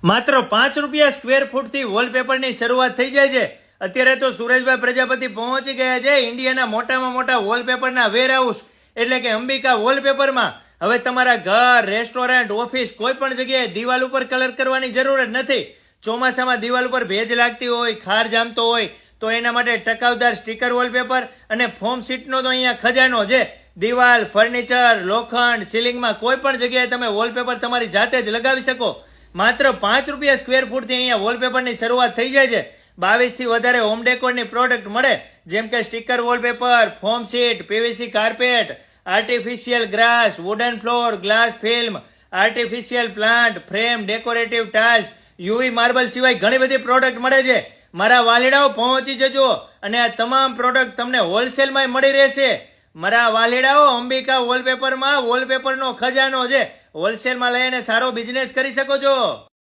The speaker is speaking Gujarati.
માત્ર ₹5 સ્ક્વેર ફૂટથી વોલપેપરની શરૂઆત થઈ જાય છે. અત્યારે તો સુરેશભાઈ પ્રજાપતિ પહોંચી ગયા છે ઇન્ડિયાના મોટામાં મોટા વોલપેપરના વેરહાઉસ એટલે કે અંબિકા વોલપેપરમાં. હવે તમારા ઘર, રેસ્ટોરન્ટ, ઓફિસ કોઈ પણ જગ્યાએ દિવાલ ઉપર કલર કરવાની જરૂર જ નથી. ચોમાસામાં દિવાલ ઉપર ભેજ લાગતી હોય, ખાર જામતો હોય તો એના માટે ટકાઉદાર સ્ટીકર વોલપેપર અને ફોમ શીટનો તો અહીંયા ખજાનો છે. દિવાલ, ફર્નિચર, લોખંડ, સીલિંગમાં કોઈ પણ જગ્યાએ તમે વોલપેપર તમારી જાતે જ લગાવી શકો. માત્ર ₹5 સ્ક્વેર ફૂટથી અહીંયા વોલપેપરની શરૂઆત થઈ જાય છે. 22 થી વધારે હોમ ડેકોરની પ્રોડક્ટ મળે, જેમ કે sticker wallpaper, foam sheet, PVC carpet, artificial grass, wooden floor, glass film, artificial plant, frame, decorative tiles, UV marble સિવાય ઘણી બધી પ્રોડક્ટ મળે છે. મારા વાલીડાઓ પહોંચી જજો અને આ તમામ પ્રોડક્ટ તમને હોલસેલમાં મળી રહેશે. મારા વાલીડાઓ અંબિકા વોલપેપરમાં વોલપેપરનો ખજાનો છે. હોલસેલમાં લઈને સારો બિઝનેસ કરી શકો છો.